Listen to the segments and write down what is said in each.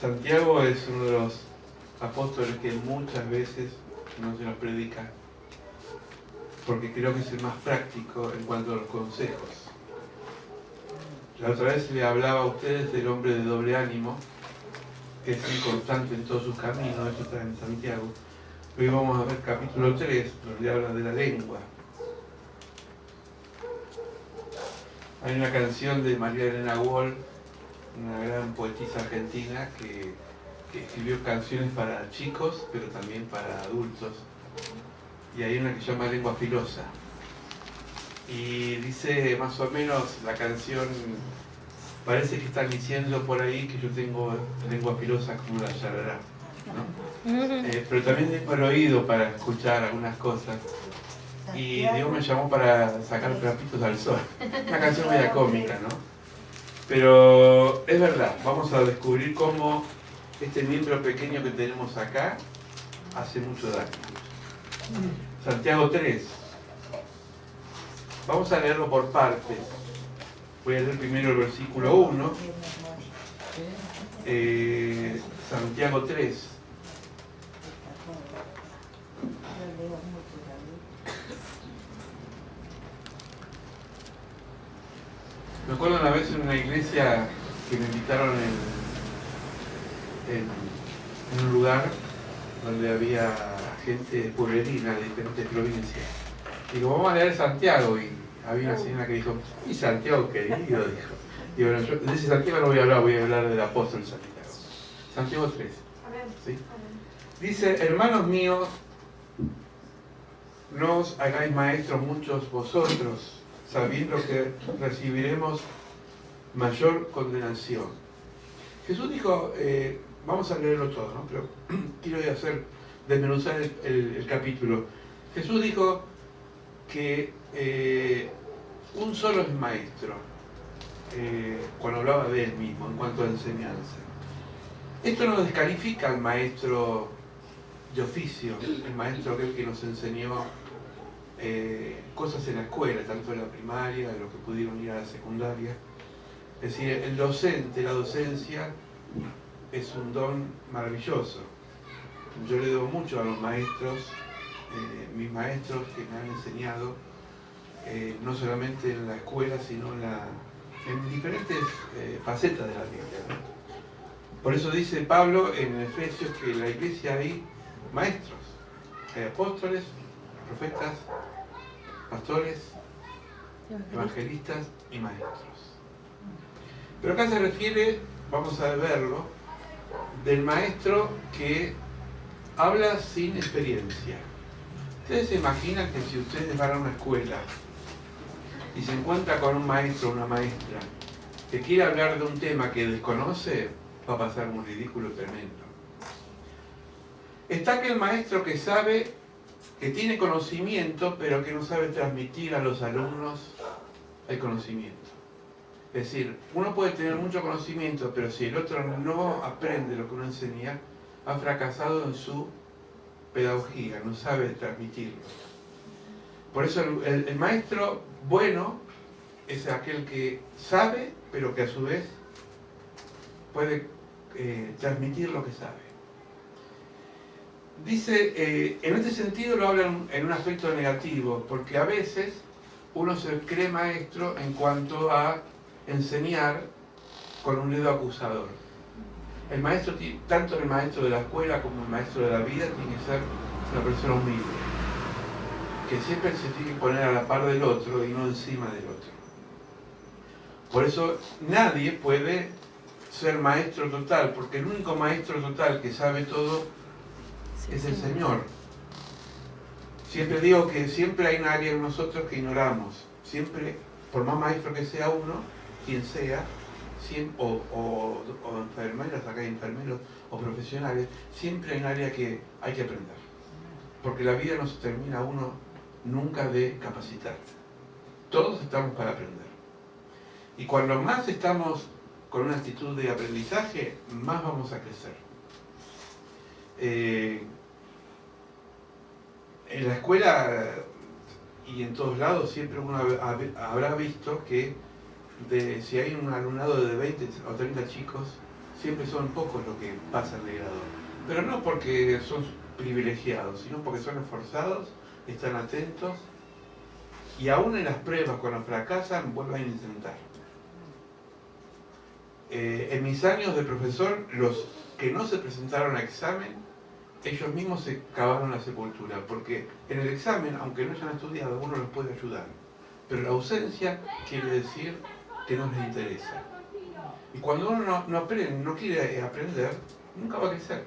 Santiago es uno de los apóstoles que muchas veces no se nos predica, porque creo que es el más práctico en cuanto a los consejos. La otra vez le hablaba a ustedes del hombre de doble ánimo, que es inconstante en todos sus caminos, eso está en Santiago. Hoy vamos a ver capítulo 3, donde habla de la lengua. Hay una canción de María Elena Walsh, una gran poetisa argentina, que escribió canciones para chicos, pero también para adultos. Y hay una que se llama Lengua Filosa. Y dice más o menos la canción, parece que están diciendo por ahí que yo tengo lengua filosa como la yarará, ¿no? Pero también tengo el oído para escuchar algunas cosas. Y Dios me llamó para sacar trapitos al sol. Una canción media cómica, ¿no? Pero es verdad, vamos a descubrir cómo este miembro pequeño que tenemos acá hace mucho daño. Santiago 3. Vamos a leerlo por partes. Voy a leer primero el versículo 1. Santiago 3. Me acuerdo una vez en una iglesia que me invitaron en un lugar donde había gente pueblerina de diferentes provincias. Digo, vamos a leer Santiago, y había una señora que dijo, y Santiago querido, dijo. Y bueno, yo de ese Santiago no voy a hablar del apóstol Santiago. Santiago 3. ¿Sí? Dice, hermanos míos, no os hagáis maestros muchos vosotros, sabiendo que recibiremos mayor condenación. Jesús dijo, vamos a leerlo todo, ¿no? Pero quiero desmenuzar el capítulo. Jesús dijo que un solo es maestro, cuando hablaba de él mismo en cuanto a enseñanza. Esto no descalifica al maestro de oficio, el maestro aquel que nos enseñó cosas en la escuela, tanto en la primaria, de los que pudieron ir a la secundaria. Es decir, el docente, la docencia es un don maravilloso. Yo le debo mucho a los maestros, mis maestros que me han enseñado, no solamente en la escuela, sino en diferentes facetas de la Biblia, ¿no? Por eso dice Pablo en Efesios que en la iglesia hay maestros, hay apóstoles, profetas, pastores, evangelistas y maestros. Pero acá se refiere, vamos a verlo, del maestro que habla sin experiencia. ¿Ustedes se imaginan que si ustedes van a una escuela y se encuentra con un maestro o una maestra que quiere hablar de un tema que desconoce, va a pasar un ridículo tremendo? Está aquel maestro que sabe, que tiene conocimiento, pero que no sabe transmitir a los alumnos el conocimiento. Es decir, uno puede tener mucho conocimiento, pero si el otro no aprende lo que uno enseña, ha fracasado en su pedagogía, no sabe transmitirlo. Por eso el maestro bueno es aquel que sabe, pero que a su vez puede transmitir lo que sabe. Dice, en este sentido lo hablan en un aspecto negativo, porque a veces uno se cree maestro en cuanto a enseñar con un dedo acusador. El maestro, tanto el maestro de la escuela como el maestro de la vida, tiene que ser una persona humilde, que siempre se tiene que poner a la par del otro y no encima del otro. Por eso nadie puede ser maestro total, porque el único maestro total que sabe todo es el Señor. Siempre digo que siempre hay un área en nosotros que ignoramos. Siempre, por más maestro que sea uno, quien sea, o enfermeras, acá hay enfermeros, o profesionales, siempre hay un área que hay que aprender. Porque la vida no se termina uno nunca de capacitar. Todos estamos para aprender. Y cuando más estamos con una actitud de aprendizaje, más vamos a crecer. En la escuela y en todos lados siempre uno habrá visto que si hay un alumnado de 20 o 30 chicos, siempre son pocos los que pasan de grado. Pero no porque son privilegiados, sino porque son esforzados, están atentos y aún en las pruebas, cuando fracasan, vuelven a intentar. En mis años de profesor, los que no se presentaron a examen, ellos mismos se cavaron la sepultura, porque en el examen, aunque no hayan estudiado, uno los puede ayudar. Pero la ausencia quiere decir que no les interesa. Y cuando uno no aprende, no quiere aprender, nunca va a crecer.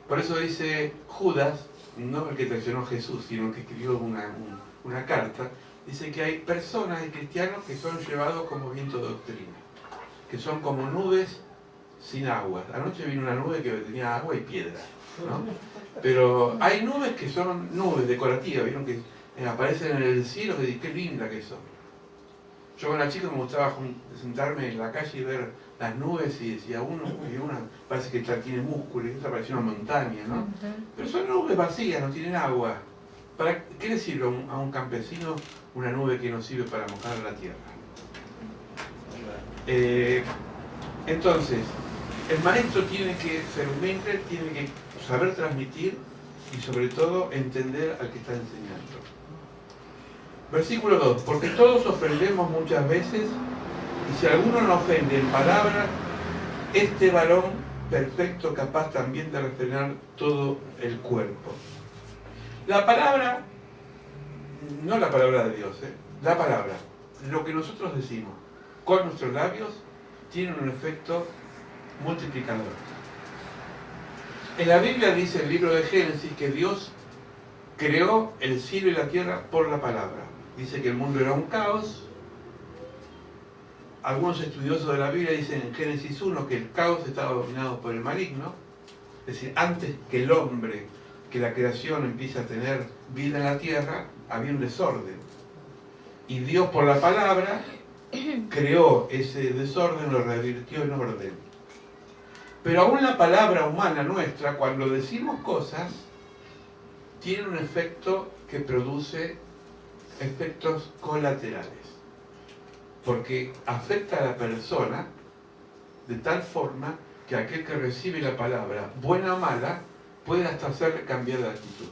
Por eso dice Judas, no el que traicionó a Jesús, sino el que escribió una carta, dice que hay personas y cristianos que son llevados como viento de doctrina, que son como nubes sin agua. Anoche vino una nube que tenía agua y piedra, ¿no? Pero hay nubes que son nubes decorativas, vieron que aparecen en el cielo, y qué linda que son. Yo con la chica me gustaba sentarme en la calle y ver las nubes y decía, una parece que ya tiene músculo y otra parece una montaña, ¿no? Pero son nubes vacías, no tienen agua. ¿Para qué le sirve a un campesino una nube que no sirve para mojar la tierra? Entonces, el maestro tiene que ser humilde, tiene que saber transmitir y sobre todo entender al que está enseñando. Versículo 2. Porque todos ofendemos muchas veces, y si alguno no ofende en palabra, este varón perfecto capaz también de refrenar todo el cuerpo. La palabra, no la palabra de Dios, la palabra, lo que nosotros decimos con nuestros labios, tiene un efecto multiplicador. En la Biblia dice el libro de Génesis que Dios creó el cielo y la tierra por la palabra. Dice que el mundo era un caos. Algunos estudiosos de la Biblia dicen en Génesis 1 que el caos estaba dominado por el maligno. Es decir, antes que el hombre, que la creación empiece a tener vida en la tierra, había un desorden. Y Dios por la palabra creó ese desorden, lo revirtió en orden. Pero aún la palabra humana nuestra, cuando decimos cosas, tiene un efecto que produce efectos colaterales, porque afecta a la persona de tal forma que aquel que recibe la palabra, buena o mala, puede hasta hacerle cambiar de actitud.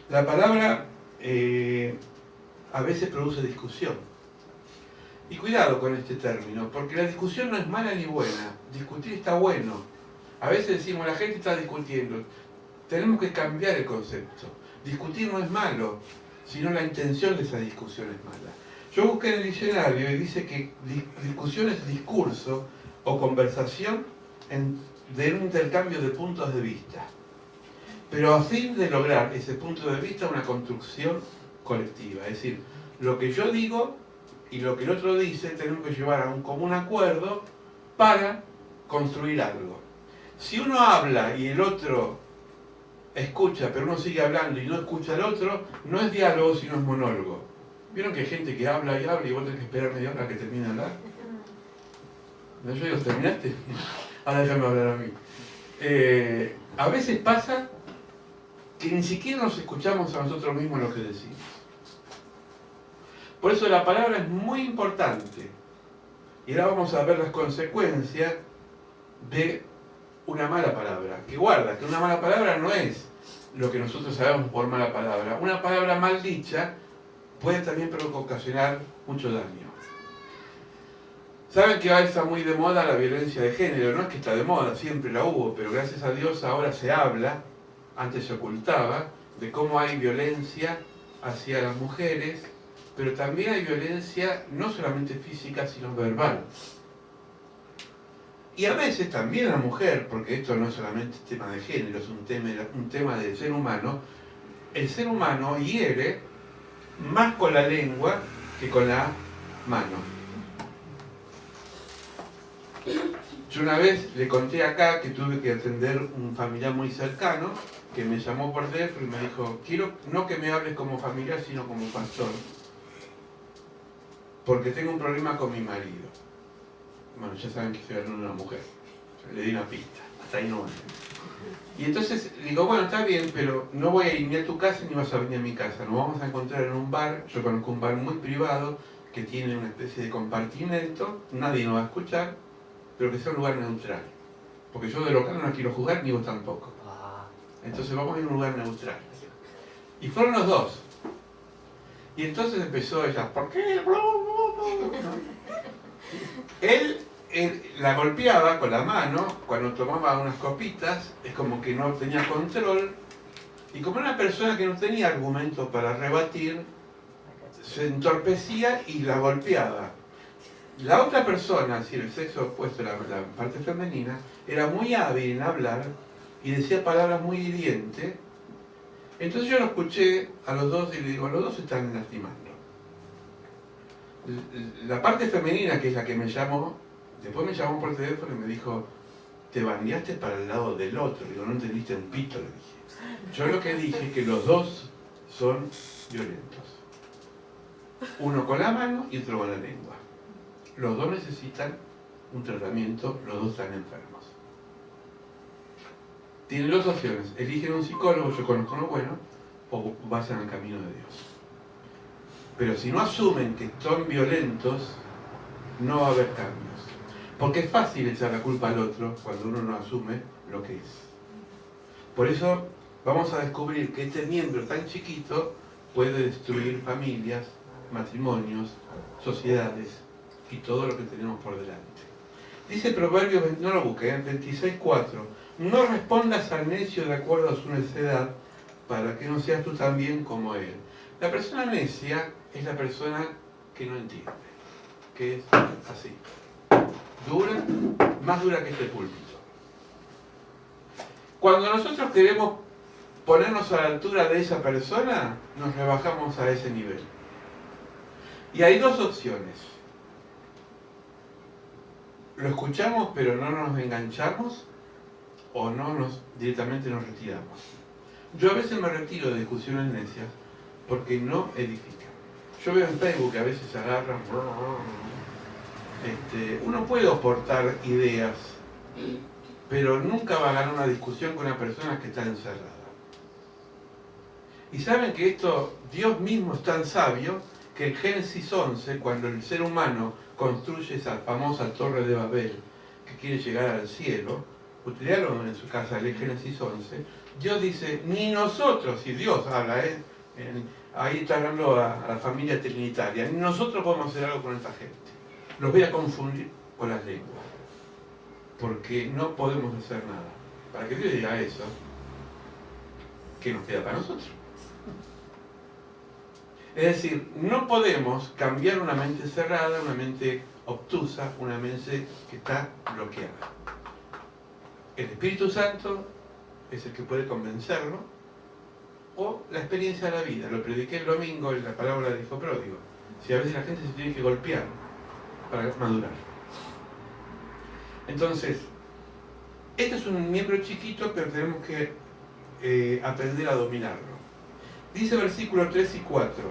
La palabra a veces produce discusión. Y cuidado con este término, porque la discusión no es mala ni buena. Discutir está bueno. A veces decimos, la gente está discutiendo. Tenemos que cambiar el concepto. Discutir no es malo, sino la intención de esa discusión es mala. Yo busqué en el diccionario y dice que discusión es discurso o conversación de un intercambio de puntos de vista. Pero a fin de lograr ese punto de vista, una construcción colectiva. Es decir, lo que yo digo y lo que el otro dice tenemos que llevar a un común acuerdo para construir algo. Si uno habla y el otro escucha, pero uno sigue hablando y no escucha al otro, no es diálogo, sino es monólogo. ¿Vieron que hay gente que habla y habla y vos tenés que esperar media hora que termine de hablar? ¿No? Yo digo, ¿terminaste? Ahora déjame hablar a mí. A veces pasa que ni siquiera nos escuchamos a nosotros mismos lo que decimos. Por eso la palabra es muy importante. Y ahora vamos a ver las consecuencias de una mala palabra. Que guarda, que una mala palabra no es lo que nosotros sabemos por mala palabra. Una palabra mal dicha puede también ocasionar mucho daño. Saben que ahora está muy de moda la violencia de género. No es que está de moda, siempre la hubo, pero gracias a Dios ahora se habla, antes se ocultaba, de cómo hay violencia hacia las mujeres, pero también hay violencia no solamente física, sino verbal. Y a veces también a la mujer, porque esto no es solamente tema de género, es un tema del ser humano, el ser humano hiere más con la lengua que con la mano. Yo una vez le conté acá que tuve que atender un familiar muy cercano que me llamó por teléfono y me dijo, quiero no que me hables como familiar, sino como pastor, porque tengo un problema con mi marido. Bueno, ya saben que estoy hablando de una mujer. Le di una pista, hasta ahí no va. Y entonces digo, bueno, está bien, pero no voy a ir ni a tu casa ni vas a venir a mi casa. Nos vamos a encontrar en un bar. Yo conozco un bar muy privado que tiene una especie de compartimento, nadie nos va a escuchar. pero que sea un lugar neutral. Porque yo de local no quiero jugar, ni vos tampoco. Entonces vamos a ir a un lugar neutral. Y fueron los dos. Y entonces empezó ella, ¿por qué? Él la golpeaba con la mano cuando tomaba unas copitas, es como que no tenía control, y como era una persona que no tenía argumentos para rebatir, se entorpecía y la golpeaba. La otra persona, es decir, el sexo opuesto, la parte femenina, era muy hábil en hablar y decía palabras muy hirientes. Entonces yo lo escuché a los dos y le digo, los dos se están lastimando. La parte femenina, que es la que me llamó, después me llamó por teléfono y me dijo, te bandeaste para el lado del otro. Digo, no entendiste un pito, le dije. Yo lo que dije es que los dos son violentos. Uno con la mano y otro con la lengua. Los dos necesitan un tratamiento, los dos están enfermos. Tienen dos opciones, eligen un psicólogo, yo conozco uno bueno, o vayan al camino de Dios. Pero si no asumen que son violentos, no va a haber cambios. Porque es fácil echar la culpa al otro cuando uno no asume lo que es. Por eso vamos a descubrir que este miembro tan chiquito puede destruir familias, matrimonios, sociedades y todo lo que tenemos por delante. Dice Proverbios, no lo busquen, 26:4. No respondas al necio de acuerdo a su necedad, para que no seas tú también como él. La persona necia es la persona que no entiende, que es así. Dura, más dura que este púlpito. Cuando nosotros queremos ponernos a la altura de esa persona, nos rebajamos a ese nivel. Y hay dos opciones. Lo escuchamos pero no nos enganchamos, o directamente nos retiramos. Yo a veces me retiro de discusiones necias porque no edifican. Yo veo en Facebook que a veces agarran... uno puede aportar ideas, pero nunca va a ganar una discusión con una persona que está encerrada. Y saben que esto, Dios mismo es tan sabio que en Génesis 11, cuando el ser humano construye esa famosa torre de Babel que quiere llegar al cielo, utilizaron en su casa el Génesis 11, Dios dice, ni nosotros, y Dios habla, ahí está hablando a la familia trinitaria, ni nosotros podemos hacer algo con esta gente. Los voy a confundir con las lenguas, porque no podemos hacer nada. Para que Dios diga eso, ¿qué nos queda para nosotros? Es decir, no podemos cambiar una mente cerrada, una mente obtusa, una mente que está bloqueada. El Espíritu Santo es el que puede convencerlo, o la experiencia de la vida. Lo prediqué el domingo en la parábola del hijo pródigo. Si a veces la gente se tiene que golpear para madurar. Entonces, este es un miembro chiquito, pero tenemos que aprender a dominarlo. Dice versículos 3 y 4.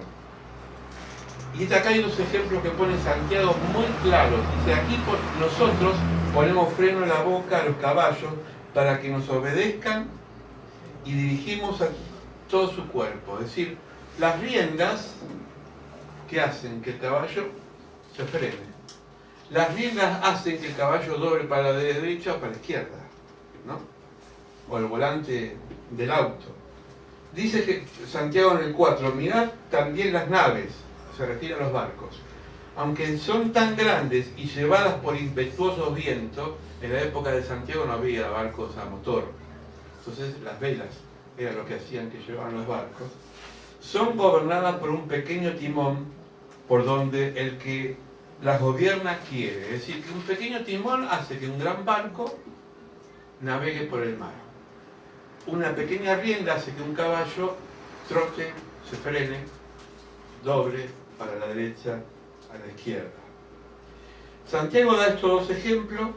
Y acá hay dos ejemplos que pone Santiago muy claros. Dice, aquí nosotros ponemos freno en la boca a los caballos para que nos obedezcan y dirigimos a todo su cuerpo. Es decir, las riendas que hacen que el caballo se frene. Las riendas hacen que el caballo doble para la derecha o para la izquierda, ¿no? O el volante del auto. Dice que Santiago en el 4, mirad también las naves, se refiere a los barcos. Aunque son tan grandes y llevadas por impetuosos vientos, en la época de Santiago no había barcos a motor. Entonces las velas era lo que hacían que llevaban los barcos. Son gobernadas por un pequeño timón por donde el que las gobierna quiere. Es decir, que un pequeño timón hace que un gran barco navegue por el mar. Una pequeña rienda hace que un caballo trote, se frene, doble para la derecha, a la izquierda. Santiago da estos dos ejemplos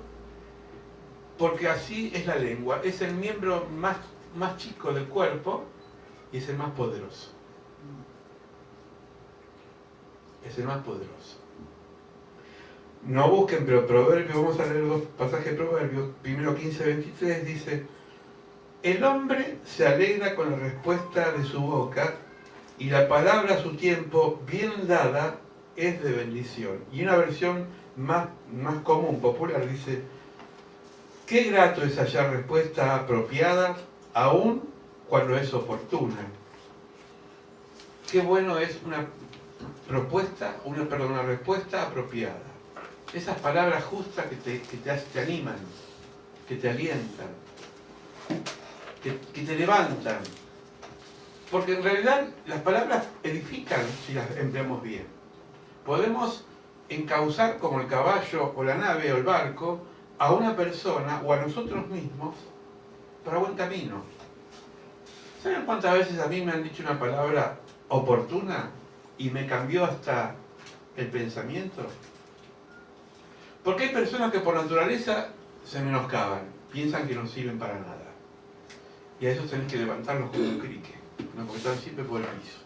porque así es la lengua. Es el miembro más chico del cuerpo y es el más poderoso. Es el más poderoso. No busquen, pero Proverbios, vamos a leer dos pasajes de Proverbios. Primero 15:23 dice: el hombre se alegra con la respuesta de su boca, y la palabra a su tiempo bien dada es de bendición. Y una versión más común, popular, dice: Qué grato es hallar respuesta apropiada, aun cuando es oportuna. Qué bueno es una respuesta apropiada. Esas palabras justas que te animan, que te alientan, que te levantan. Porque en realidad las palabras edifican si las empleamos bien. Podemos encauzar como el caballo o la nave o el barco a una persona o a nosotros mismos para buen camino. ¿Saben cuántas veces a mí me han dicho una palabra oportuna y me cambió hasta el pensamiento? Porque hay personas que por naturaleza se menoscaban, piensan que no sirven para nada. Y a esos tenés que levantarlos como un crique, ¿no? Porque están siempre por el piso.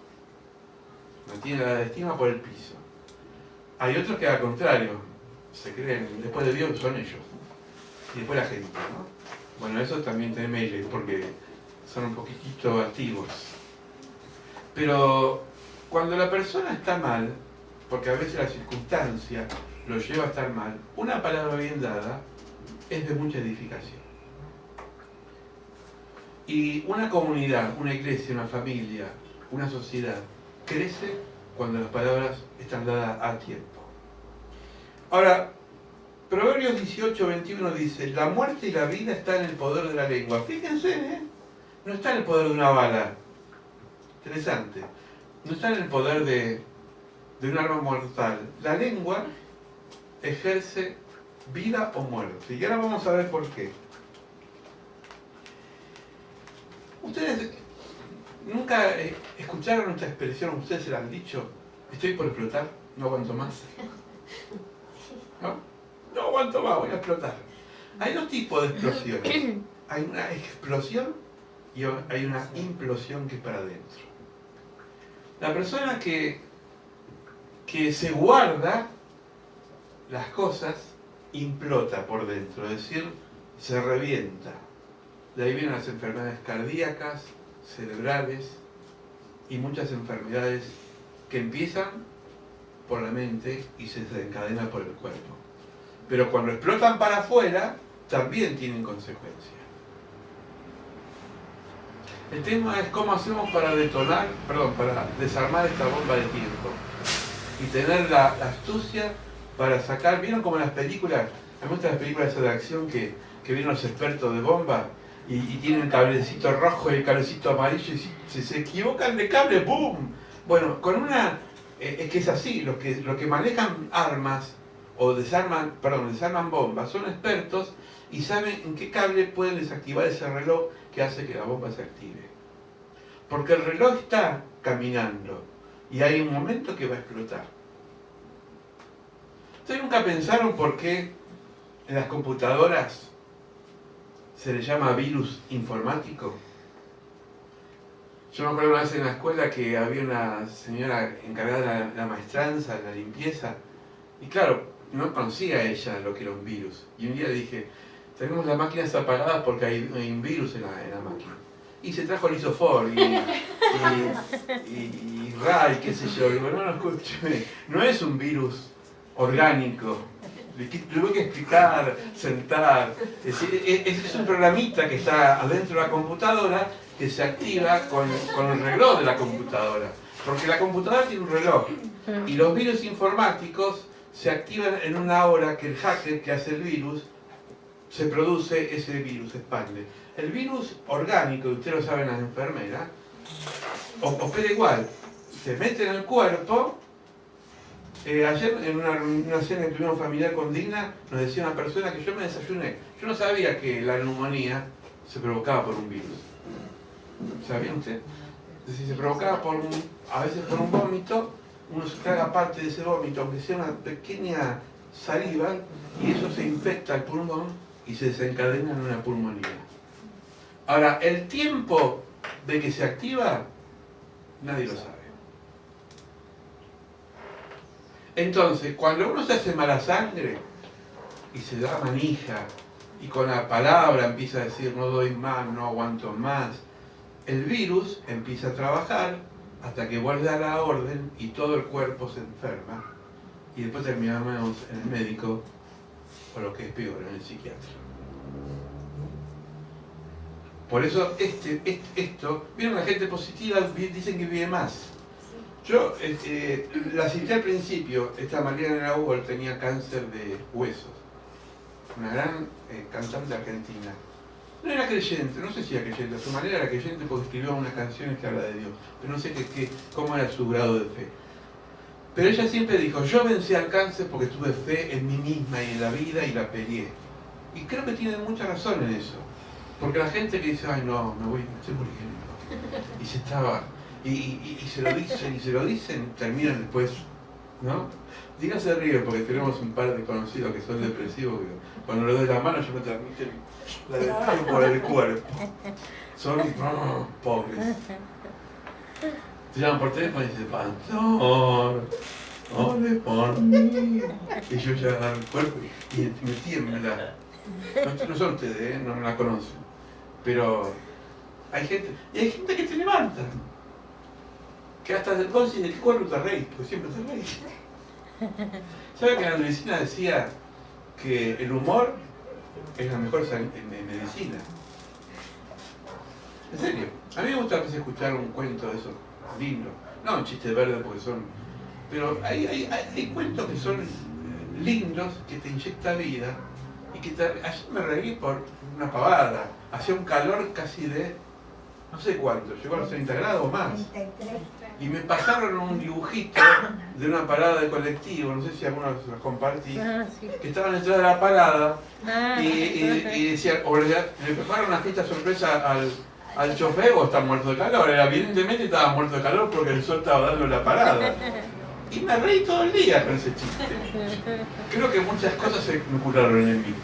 Mantienen la estima por el piso. Hay otros que al contrario, se creen, después de Dios son ellos. Y después la gente, ¿no? Bueno, eso también teméles porque son un poquitito activos. Pero cuando la persona está mal, porque a veces la circunstancia lo lleva a estar mal, una palabra bien dada es de mucha edificación. Y una comunidad, una iglesia, una familia, una sociedad crece cuando las palabras están dadas a tiempo. Ahora, Proverbios 18:21 dice: la muerte y la vida están en el poder de la lengua. Fíjense, no está en el poder de una bala. Interesante. No está en el poder de un arma mortal. La lengua ejerce vida o muerte. Y ahora vamos a ver por qué. Ustedes nunca escucharon esta expresión, ustedes se la han dicho: estoy por explotar, no aguanto más. ¿No? No aguanto más, voy a explotar. Hay dos tipos de explosiones. Hay una explosión y hay una implosión que es para adentro. La persona que se guarda las cosas implota por dentro, es decir, se revienta. De ahí vienen las enfermedades cardíacas, cerebrales y muchas enfermedades que empiezan por la mente y se desencadenan por el cuerpo. Pero cuando explotan para afuera, también tienen consecuencias. El tema es cómo hacemos para desarmar esta bomba de tiempo y tener la astucia para sacar. ¿Vieron como en las películas? Hay muchas las películas de acción que vienen los expertos de bomba y tienen el cablecito rojo y el cablecito amarillo, y si se equivocan de cable, ¡boom! Bueno, con una... es que es así, los que manejan armas o desarman bombas son expertos y saben en qué cable pueden desactivar ese reloj que hace que la bomba se active. Porque el reloj está caminando y hay un momento que va a explotar. ¿Ustedes nunca pensaron por qué en las computadoras se le llama virus informático? Yo me acuerdo una vez en la escuela que había una señora encargada de la maestranza, de la limpieza, y claro, no conocía ella lo que era un virus. Y un día le dije: tenemos las máquinas apagadas porque hay un virus en la máquina. Y se trajo el isofor y RAI, qué sé yo. Y digo: no, escúcheme, no es un virus orgánico. Le tuve que explicar, sentar. Es un programita que está adentro de la computadora que se activa con el reloj de la computadora. Porque la computadora tiene un reloj. Y los virus informáticos se activan en una hora que el hacker que hace el virus se produce, ese virus se expande. El virus orgánico, ustedes lo saben las enfermeras, opera igual. Se mete en el cuerpo. Ayer en una cena que tuvimos familiar con Dina, nos decía una persona que yo me desayuné. Yo no sabía que la neumonía se provocaba por un virus. ¿Sabía usted? Es decir, se provocaba a veces por un vómito. Uno se traga parte de ese vómito, aunque sea una pequeña saliva, y eso se infecta el pulmón y se desencadena en una pulmonía. Ahora, el tiempo de que se activa, nadie lo sabe. Entonces, cuando uno se hace mala sangre y se da manija y con la palabra empieza a decir: no doy más, no aguanto más, el virus empieza a trabajar hasta que vuelve a la orden y todo el cuerpo se enferma y después terminamos en el médico o lo que es peor, en el psiquiatra. Por eso esto, vieron, la gente positiva dicen que vive más. Yo la cité al principio, esta Mariana Grauer tenía cáncer de huesos, una gran cantante argentina. No era creyente, no sé si era creyente, a su manera era creyente porque escribió unas canciones que habla de Dios, pero no sé cómo era su grado de fe. Pero ella siempre dijo, yo vencí al cáncer porque tuve fe en mí misma y en la vida y la peleé. Y creo que tiene mucha razón en eso. Porque la gente que dice, ay no, me estoy muriendo. Y se estaba, y se lo dicen, terminan después, ¿no? Y no se ríe porque tenemos un par de conocidos que son depresivos, que cuando les doy la mano yo me transmiten la depresión por el cuerpo. Son pobres. Te llaman por teléfono y dicen, pastor, ore por mí. Y yo ya agarro el cuerpo y me tiembla. No son ustedes, no la conocen. Pero hay gente, y hay gente que te levanta. Que hasta vos decís, ¿de qué cuerpo te reís? Porque siempre te reís. ¿Sabe que la medicina decía que el humor es la mejor medicina? En serio. A mí me gusta a veces escuchar un cuento de esos lindos. No un chiste verde porque son... Pero hay cuentos que son lindos, que te inyecta vida. Y que ayer me reí por una pavada. Hacía un calor casi de... no sé cuánto, llegó a los 30 grados o más. 33. Y me pasaron un dibujito de una parada de colectivo, no sé si algunos los compartí, que estaban detrás de la parada y decían, o le prepararon una fiesta sorpresa al chofer o está muerto de calor. Evidentemente estaba muerto de calor porque el sol estaba dando la parada. Y me reí todo el día con ese chiste. Creo que muchas cosas se me curaron en mí.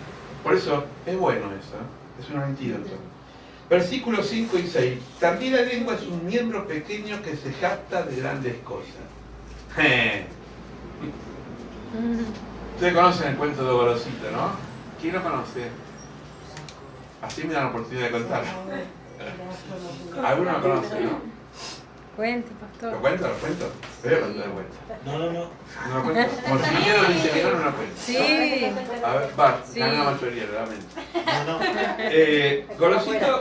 Por eso es bueno eso, es un antídoto. Versículos 5 y 6. También la lengua es un miembro pequeño que se jacta de grandes cosas. Ustedes conocen el cuento de Gorosito, ¿no? ¿Quién lo conoce? Así me dan la oportunidad de contar. Algunos lo conocen, ¿no? Cuente, pastor. ¿Lo cuento? ¿Lo cuento? Voy a contar de vuelta. No. ¿No lo cuento? Como si quiero dice que no lo cuento. Sí. A ver, va, Sí. gana la mayoría, realmente. No.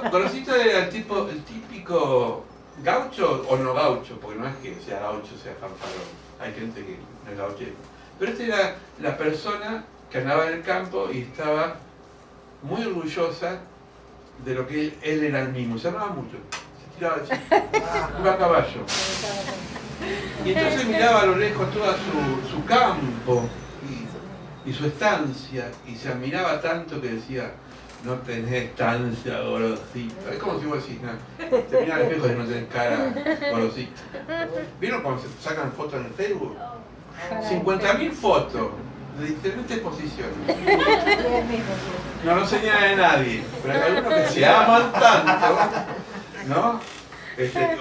Gorosito era el típico gaucho o no gaucho, porque no es que sea gaucho sea fanfarrón. Hay gente que no es gauchero. Pero esta era la persona que andaba en el campo y estaba muy orgullosa de lo que él era el mismo. Se amaba mucho. Iba a caballo. Y entonces miraba a lo lejos todo su campo y su estancia, y se admiraba tanto que decía, no tenés estancia, Gorosito. Es como si vos decís, no, te mirás al espejo y no tenés cara, Gorosito. ¿Vieron cuando se sacan fotos en el Facebook? 50.000 fotos de diferentes posiciones. No señala a nadie, pero hay algunos que se aman tanto, ¿no?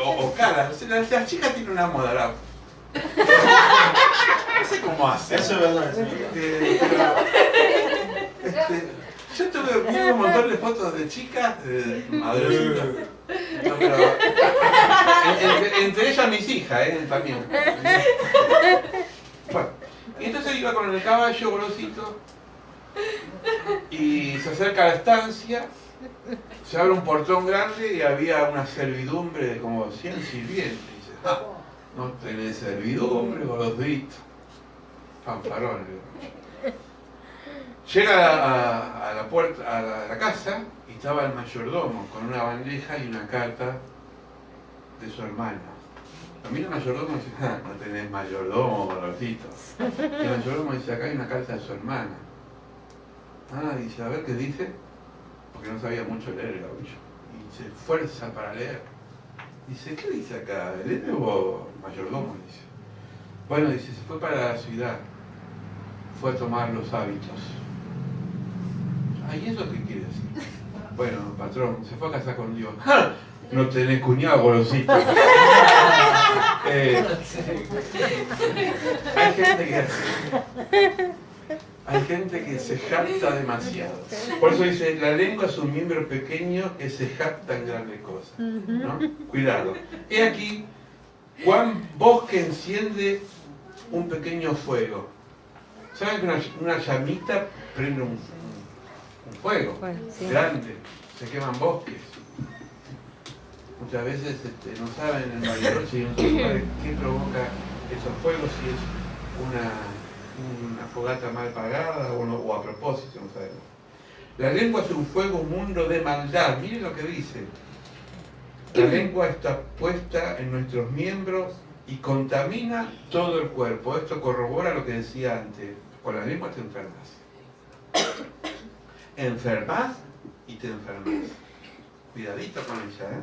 O caras. Las chicas tienen una moda, ¿no? No sé cómo hace. Eso es verdad. Yo tuve un montón de fotos de chicas, adolescentes. No, pero, entre ellas mis hijas, también. Bueno, y entonces iba con el caballo Gorosito y se acerca a la estancia, se abre un portón grande y había una servidumbre de como 100 sirvientes. Y dice, no tenés servidumbre, Gorosito. Fanfarón. Llega a la puerta, a la casa, y estaba el mayordomo con una bandeja y una carta de su hermana. A mí el mayordomo dice, no tenés mayordomo, Gorosito. Y el mayordomo dice, acá hay una carta de su hermana. Dice, a ver qué dice, porque no sabía mucho leer el gaucho. Y se esfuerza para leer. Dice, ¿qué dice acá? ¿El nuevo mayordomo? Dice. Bueno, dice, se fue para la ciudad. Fue a tomar los hábitos. ¿Y eso qué quiere decir? Bueno, patrón, se fue a casar con Dios. ¡Ja! No tenés cuñado, Gorosito. Hay gente que se jacta demasiado. Por eso dice, la lengua es un miembro pequeño que se jacta en grandes cosas, ¿no? Cuidado. He aquí, cuán voz que enciende un pequeño fuego. ¿Saben que una llamita prende un fuego grande? se queman bosques. Muchas veces no saben en Bariloche y en otros lugares qué provoca esos fuegos, si es una fogata mal pagada o a propósito, no sabemos. La lengua es un fuego, un mundo de maldad. Miren lo que dice. La lengua está puesta en nuestros miembros y contamina todo el cuerpo. Esto corrobora lo que decía antes. Con la lengua te enfermas. Enfermas y te enfermas. Cuidadito con ella, ¿eh?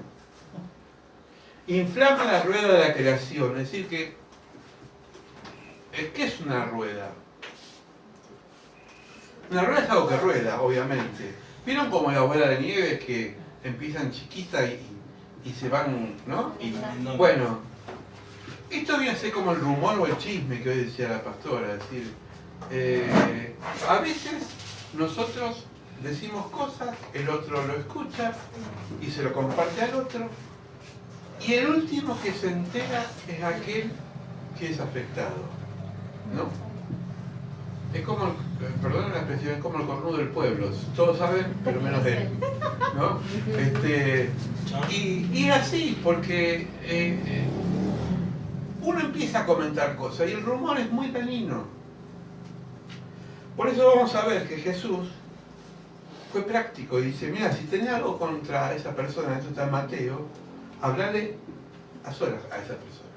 Inflama la rueda de la creación. Es decir que... ¿Qué es una rueda? Una rueda es algo que rueda, obviamente. ¿Vieron como las bolas de nieve que empiezan chiquitas y se van, ¿no? Y, bueno, esto viene a ser como el rumor o el chisme que hoy decía la pastora. Es decir, a veces nosotros decimos cosas, el otro lo escucha y se lo comparte al otro. Y el último que se entera es aquel que es afectado, ¿no? Es como, perdón la expresión, es como el cornudo del pueblo. Todos saben, pero menos él, ¿no? Y así, porque uno empieza a comentar cosas y el rumor es muy dañino. Por eso vamos a ver que Jesús fue práctico y dice, mira, si tenés algo contra esa persona, esto está en Mateo, hablale a solas a esa persona.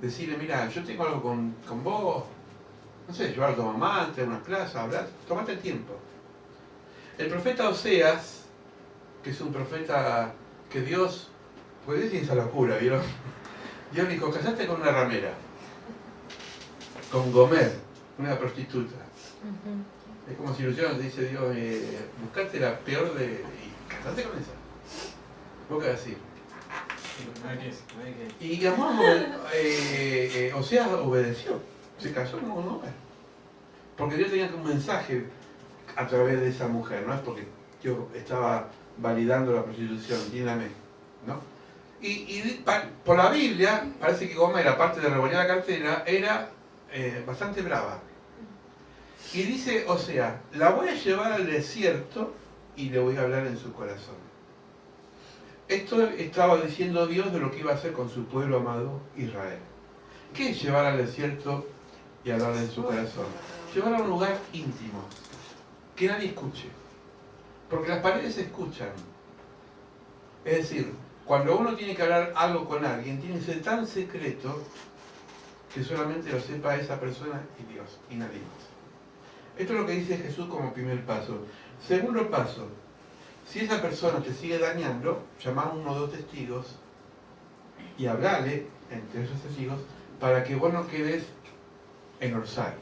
Decirle, mira, yo tengo algo con vos, no sé, llevar a tu mamá ante una plaza, hablar, tomate el tiempo. El profeta Oseas, que es un profeta que Dios, puede decir esa locura, ¿vieron? Dios dijo, casate con una ramera, con Gomer, una prostituta. Es como si Luciano te dice, Dios, buscate la peor de... y casate con esa. ¿Vos qué vas a decir? Y Oseas obedeció, se casó con Gomer. Porque Dios tenía un mensaje a través de esa mujer, no es porque yo estaba validando la prostitución, entiéndame, ¿no? Y por la Biblia, parece que Gomer, aparte de revolver la cartera, era bastante brava. Y dice, o sea, la voy a llevar al desierto y le voy a hablar en su corazón. Esto estaba diciendo Dios de lo que iba a hacer con su pueblo amado Israel. ¿Qué es llevar al desierto y hablar en su corazón? Llevar a un lugar íntimo, que nadie escuche. Porque las paredes se escuchan. Es decir, cuando uno tiene que hablar algo con alguien, tiene que ser tan secreto que solamente lo sepa esa persona y Dios, y nadie más. Esto es lo que dice Jesús como primer paso. Segundo paso, si esa persona te sigue dañando, llama a 1 o 2 testigos y hablale entre esos testigos para que vos no quedes en Orsay.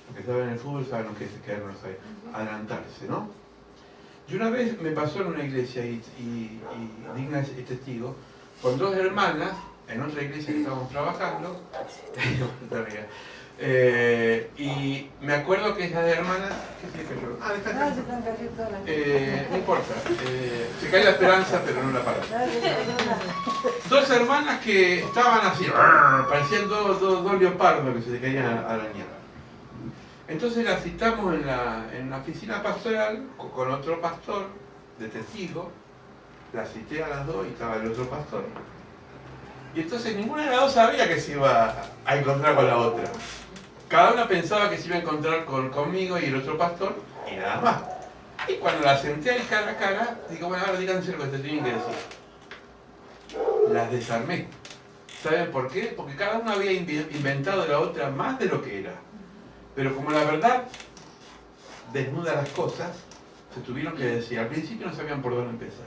Los que saben en el fútbol saben lo que es quedar en Orsay. Adelantarse, ¿no? Y una vez me pasó en una iglesia y digna es testigo, con 2 hermanas, en otra iglesia que estábamos trabajando, y me acuerdo que esas hermanas, ¿qué se cayó? Ah, se están cayendo todas las no importa, se cae la esperanza pero no la palabra. 2 hermanas que estaban así, parecían dos leopardos que se le caían a arañar. Entonces las citamos en la oficina pastoral con otro pastor de testigo, las cité a las 2 y estaba el otro pastor. Y entonces ninguna de las 2 sabía que se iba a encontrar con la otra. Cada una pensaba que se iba a encontrar conmigo y el otro pastor, y nada más. Y cuando las senté ahí cara a cara, digo, bueno, ahora díganse lo que te tienen que decir. Las desarmé. ¿Saben por qué? Porque cada una había inventado de la otra más de lo que era. Pero como la verdad desnuda las cosas, se tuvieron que decir. Al principio no sabían por dónde empezar.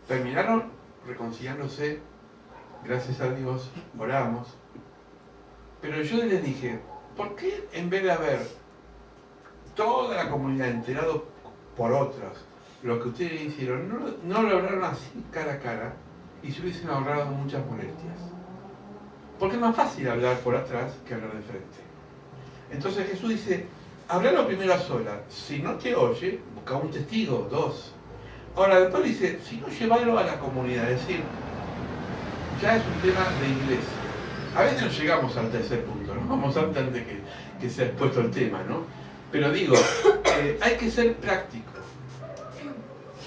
Terminaron reconciliándose, gracias a Dios, oramos. Pero yo les dije, ¿por qué en vez de haber toda la comunidad enterado por otros lo que ustedes hicieron, no lo hablaron así cara a cara y se hubiesen ahorrado muchas molestias? Porque es más fácil hablar por atrás que hablar de frente. Entonces Jesús dice, hablalo primero a solas. Si no te oye, busca un testigo, 2. Ahora después dice, si no, llévalo a la comunidad. Es decir, ya es un tema de iglesia. A veces no llegamos al tercer punto, ¿no? Vamos antes de que se ha expuesto el tema, ¿no? Pero digo, hay que ser práctico.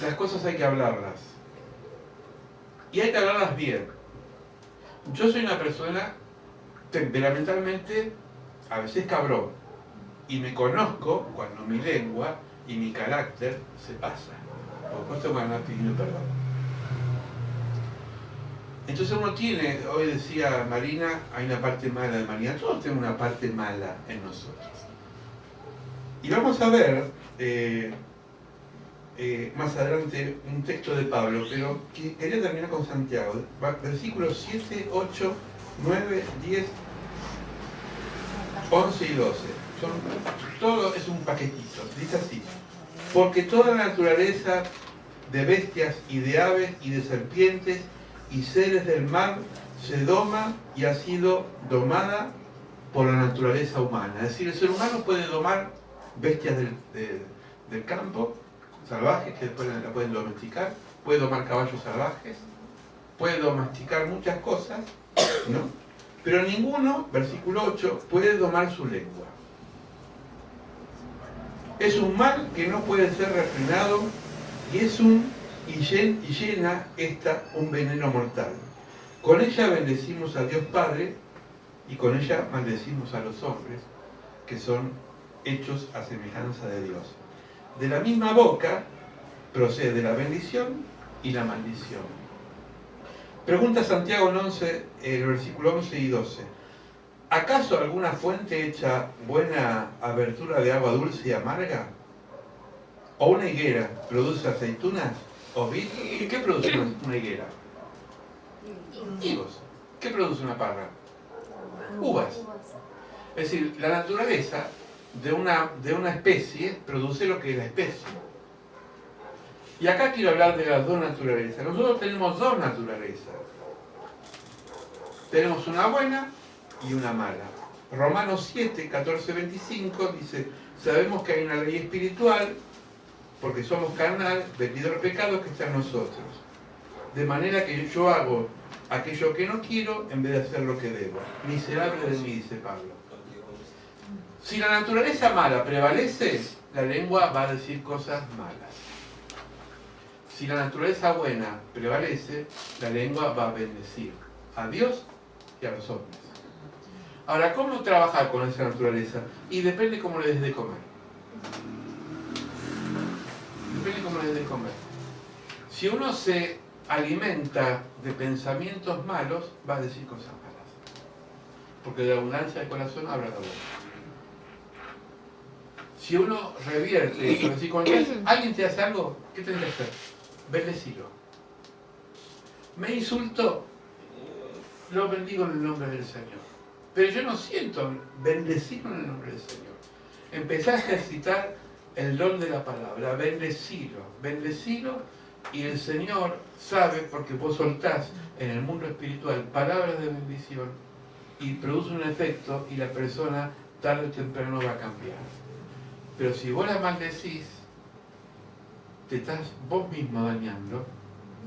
las cosas hay que hablarlas. Y hay que hablarlas bien. Yo soy una persona temperamentalmente a veces cabrón. Y me conozco cuando mi lengua y mi carácter se pasan. Por supuesto me van a pedir perdón. Entonces uno tiene, hoy decía Marina, hay una parte mala de Marina. Todos tenemos una parte mala en nosotros. Y vamos a ver más adelante un texto de Pablo, pero quería terminar con Santiago. Versículos 7, 8, 9, 10, 11 y 12. Todo es un paquetito. Dice así: porque toda la naturaleza de bestias y de aves y de serpientes y seres del mar se doma y ha sido domada por la naturaleza humana. Es decir, el ser humano puede domar bestias del campo, salvajes, que después la pueden domesticar, puede domar caballos salvajes, puede domesticar muchas cosas, ¿no? Pero ninguno, versículo 8, puede domar su lengua. Es un mal que no puede ser refrenado y llena un veneno mortal. Con ella bendecimos a Dios Padre y con ella maldecimos a los hombres que son hechos a semejanza de Dios. De la misma boca procede la bendición y la maldición. Pregunta Santiago 11, el versículo 11 y 12. ¿Acaso alguna fuente hecha buena abertura de agua dulce y amarga? ¿O una higuera produce aceitunas o vid? ¿Qué produce una higuera? Higos. ¿Qué produce una parra? Uvas. Es decir, la naturaleza de una especie produce lo que es la especie. Y acá quiero hablar de las dos naturalezas. Nosotros tenemos dos naturalezas. Tenemos una buena y una mala. Romanos 7, 14, 25 dice: sabemos que hay una ley espiritual, porque somos carnal, vendido al pecado que está en nosotros. De manera que yo hago aquello que no quiero en vez de hacer lo que debo. Miserable de mí, dice Pablo. Si la naturaleza mala prevalece, la lengua va a decir cosas malas. Si la naturaleza buena prevalece, la lengua va a bendecir a Dios y a los hombres. Ahora, ¿cómo trabajar con esa naturaleza? Y depende cómo le des de comer. Depende cómo le des de comer. Si uno se alimenta de pensamientos malos, va a decir cosas malas. Porque de la abundancia del corazón habla la boca. Si uno revierte eso, es decir, cuando alguien te hace algo, ¿qué tenés que hacer? Bendecilo. Me insultó, lo bendigo en el nombre del Señor. Pero yo no siento bendecirlo en el nombre del Señor. Empecé a ejercitar el don de la palabra, bendecilo, y el Señor sabe, porque vos soltás en el mundo espiritual palabras de bendición y produce un efecto y la persona tarde o temprano va a cambiar. Pero si vos la maldecís, te estás vos mismo dañando,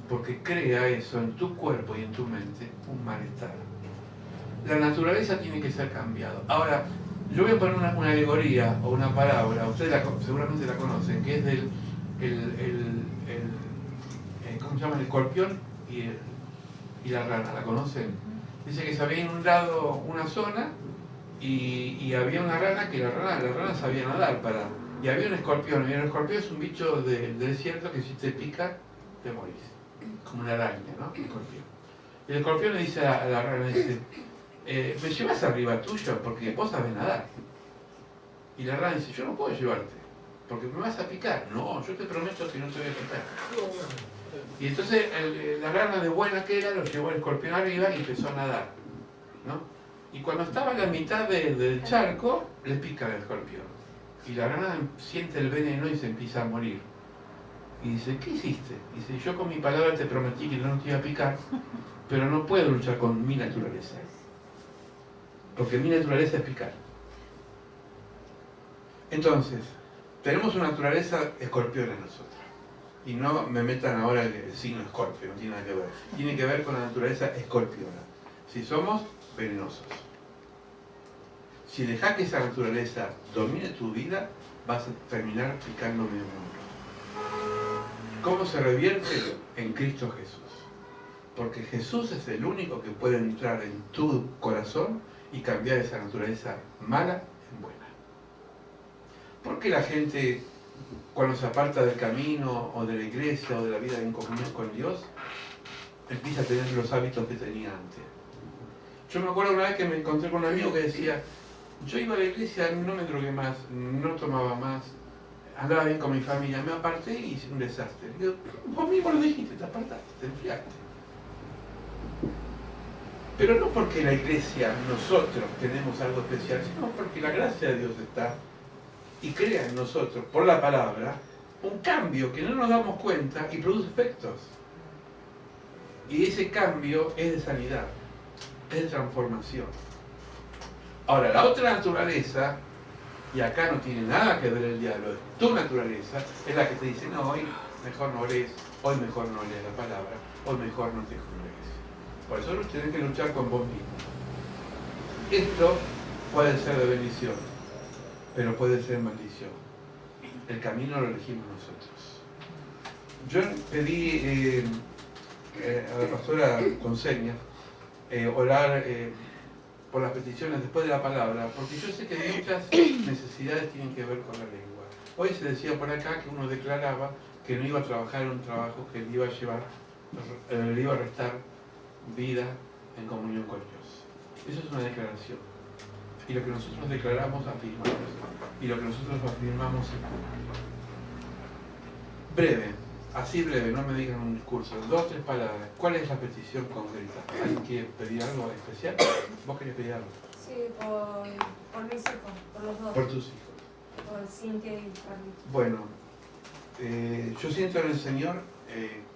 porque crea eso en tu cuerpo y en tu mente un malestar. La naturaleza tiene que ser cambiada. Ahora, yo voy a poner una alegoría o una parábola, ustedes seguramente la conocen, que es del ¿cómo se llama? El escorpión y la rana, ¿la conocen? Dice que se había inundado una zona y había una rana que la rana sabía nadar y había un escorpión, y el escorpión es un bicho del desierto que si te pica, te morís, como una araña, ¿no? El escorpión. Y el escorpión le dice a la rana, dice, ¿me llevas arriba tuyo? Porque vos sabés nadar. Y la rana dice, yo no puedo llevarte, porque me vas a picar. No, yo te prometo que no te voy a picar. Y entonces la rana de buena que era, lo llevó el escorpión arriba y empezó a nadar, ¿no? Y cuando estaba a la mitad del charco, le pica el escorpión. Y la rana siente el veneno y se empieza a morir. Y dice, ¿qué hiciste? Dice, yo con mi palabra te prometí que no te iba a picar, pero no puedo luchar con mi naturaleza. Porque mi naturaleza es picar. Entonces, tenemos una naturaleza escorpión en nosotros. Y no me metan ahora el signo escorpio, no tiene nada que ver. Tiene que ver con la naturaleza escorpiona. Si somos venenosos. Si dejás que esa naturaleza domine tu vida, vas a terminar picando medio mundo. ¿Cómo se revierte? En Cristo Jesús. Porque Jesús es el único que puede entrar en tu corazón y cambiar esa naturaleza mala en buena. ¿Por qué la gente, cuando se aparta del camino o de la iglesia o de la vida en comunión con Dios, empieza a tener los hábitos que tenía antes? Yo me acuerdo una vez que me encontré con un amigo que decía, yo iba a la iglesia, no me drogué más, no tomaba más, andaba bien con mi familia, me aparté y hice un desastre. Digo, vos mismo lo dijiste, te apartaste, te enfriaste. Pero no porque la iglesia, nosotros tenemos algo especial, sino porque la gracia de Dios está y crea en nosotros, por la palabra, un cambio que no nos damos cuenta y produce efectos. Y ese cambio es de sanidad, es de transformación. Ahora, la otra naturaleza, y acá no tiene nada que ver el diablo, es tu naturaleza, es la que te dice, no, hoy mejor no lees, hoy mejor no lees la palabra, hoy mejor no te congregues. Por eso tienes que luchar con vos mismo. Esto puede ser de bendición, pero puede ser maldición. El camino lo elegimos nosotros. Yo pedí a la pastora con señas orar por las peticiones después de la palabra, porque yo sé que muchas necesidades tienen que ver con la lengua. Hoy se decía por acá que uno declaraba que no iba a trabajar en un trabajo que le iba a llevar, le iba a restar vida en comunión con Dios. Eso es una declaración. Y lo que nosotros declaramos, afirmamos. Y lo que nosotros afirmamos es breve, así breve, no me digan un discurso, 2 o 3 palabras. ¿Cuál es la petición concreta? ¿Alguien quiere pedir algo especial? ¿Vos querés pedir algo? Sí, por mis hijos, por los dos. Por tus hijos. Por Cintia y Carlitos. Bueno, yo siento en el Señor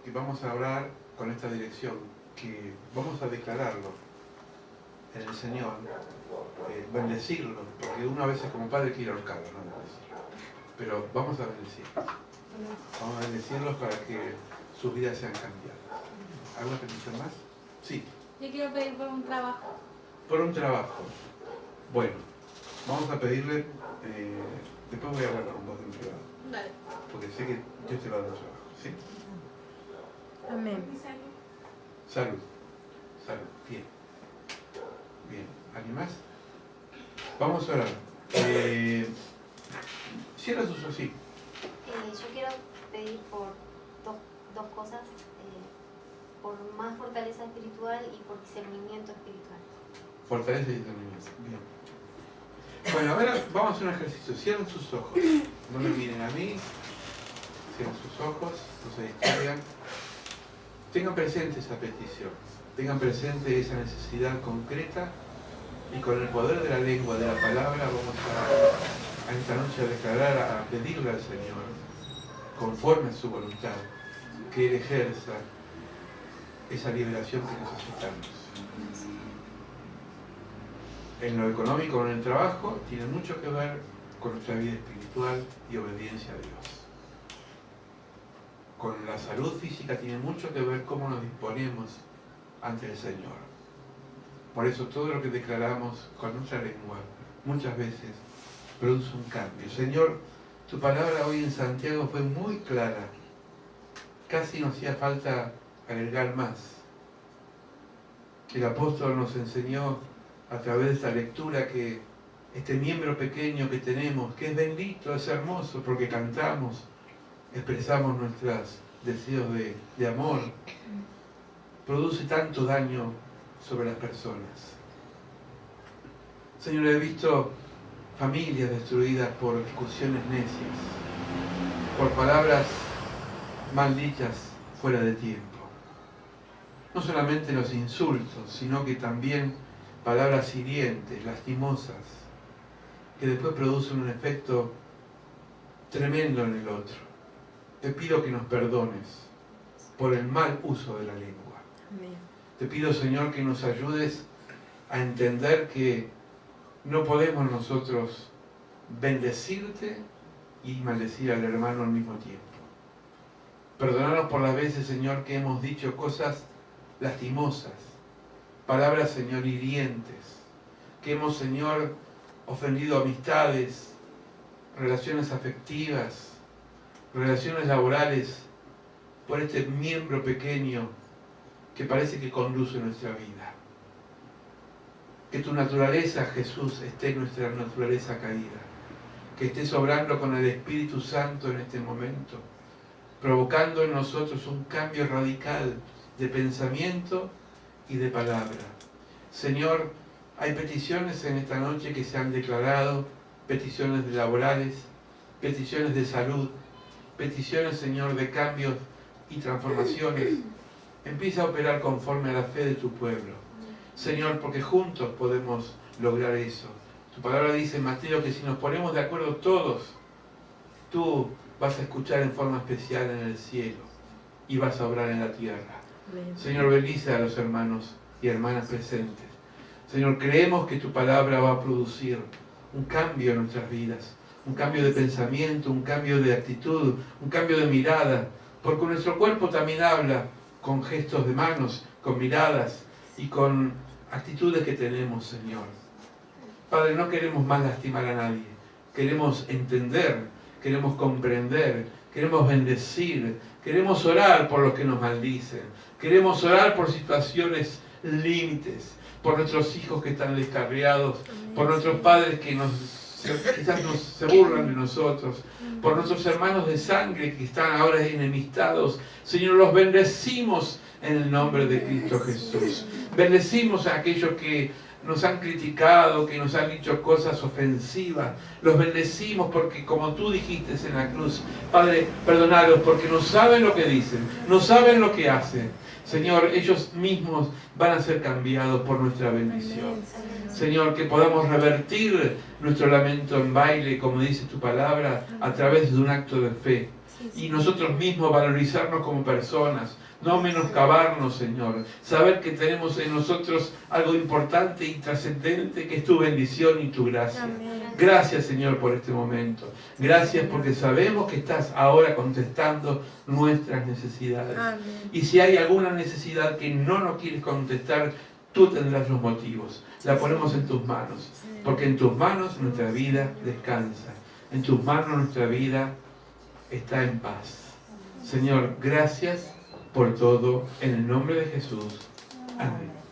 que vamos a orar con esta dirección, que vamos a declararlo en el Señor, bendecirlo, porque uno a veces como padre quiere ahorcarlo, no bendecirlo. Pero vamos a bendecirlos. Vamos a bendecirlos para que sus vidas sean cambiadas. ¿Alguna petición más? Sí. Yo quiero pedir por un trabajo. Por un trabajo. Bueno, vamos a pedirle, después voy a hablar con vos en privado. Dale. Porque sé que Dios te va a dar trabajo, ¿sí? Amén. Salud. Salud. Bien. Bien. ¿Alguien más? Vamos a orar. Cierra sus ojos, sí. Yo quiero pedir por dos cosas, por más fortaleza espiritual y por discernimiento espiritual. Fortaleza y discernimiento. Bien. Bueno, ahora vamos a hacer un ejercicio. Cierren sus ojos. No me miren a mí. Cierren sus ojos. No se distraigan. Tengan presente esa petición. Tengan presente esa necesidad concreta. Y con el poder de la lengua, de la palabra, vamos a esta noche a declarar, a pedirle al Señor, conforme a su voluntad, que Él ejerza esa liberación que necesitamos. En lo económico, en el trabajo, tiene mucho que ver con nuestra vida espiritual y obediencia a Dios. Con la salud física tiene mucho que ver cómo nos disponemos ante el Señor. Por eso todo lo que declaramos con nuestra lengua muchas veces produce un cambio. Señor, tu palabra hoy en Santiago fue muy clara. Casi no hacía falta agregar más. El apóstol nos enseñó a través de esta lectura que este miembro pequeño que tenemos, que es bendito, es hermoso, porque cantamos, expresamos nuestros deseos de amor, produce tanto daño sobre las personas. Señor, he visto familias destruidas por discusiones necias, por palabras mal dichas fuera de tiempo. No solamente los insultos, sino que también palabras hirientes, lastimosas, que después producen un efecto tremendo en el otro. Te pido que nos perdones por el mal uso de la lengua. Amén. Te pido, Señor, que nos ayudes a entender que no podemos nosotros bendecirte y maldecir al hermano al mismo tiempo. Perdónanos por las veces, Señor, que hemos dicho cosas lastimosas, palabras, Señor, hirientes, que hemos, Señor, ofendido amistades, relaciones afectivas, relaciones laborales, por este miembro pequeño que parece que conduce nuestra vida. Que tu naturaleza, Jesús, esté en nuestra naturaleza caída. Que estés obrando con el Espíritu Santo en este momento, provocando en nosotros un cambio radical de pensamiento y de palabra. Señor, hay peticiones en esta noche que se han declarado, peticiones laborales, peticiones de salud, peticiones, Señor, de cambios y transformaciones. Empieza a operar conforme a la fe de tu pueblo. Señor, porque juntos podemos lograr eso. Tu palabra dice, Mateo, que si nos ponemos de acuerdo todos, tú vas a escuchar en forma especial en el cielo y vas a obrar en la tierra. Señor, bendice a los hermanos y hermanas presentes. Señor, creemos que tu palabra va a producir un cambio en nuestras vidas, un cambio de pensamiento, un cambio de actitud, un cambio de mirada, porque nuestro cuerpo también habla con gestos de manos, con miradas y con actitudes que tenemos, Señor. Padre, no queremos más lastimar a nadie, queremos entender, queremos comprender, queremos bendecir, queremos orar por los que nos maldicen, queremos orar por situaciones límites, por nuestros hijos que están descarriados, por nuestros padres que quizás se burlan de nosotros, por nuestros hermanos de sangre que están ahora enemistados. Señor, los bendecimos en el nombre de Cristo Jesús. Bendecimos a aquellos que nos han criticado, que nos han dicho cosas ofensivas. Los bendecimos porque, como tú dijiste en la cruz, Padre, perdonalos porque no saben lo que dicen, no saben lo que hacen. Señor, ellos mismos van a ser cambiados por nuestra bendición. Señor, que podamos revertir nuestro lamento en baile, como dice tu palabra, a través de un acto de fe. Y nosotros mismos valorizarnos como personas, no menoscabarnos, Señor. Saber que tenemos en nosotros algo importante y trascendente, que es tu bendición y tu gracia. Gracias, Señor, por este momento. Gracias porque sabemos que estás ahora contestando nuestras necesidades. Y si hay alguna necesidad que no nos quieres contestar, tú tendrás los motivos. La ponemos en tus manos, porque en tus manos nuestra vida descansa. En tus manos nuestra vida está en paz. Señor, gracias por todo, en el nombre de Jesús. Amén.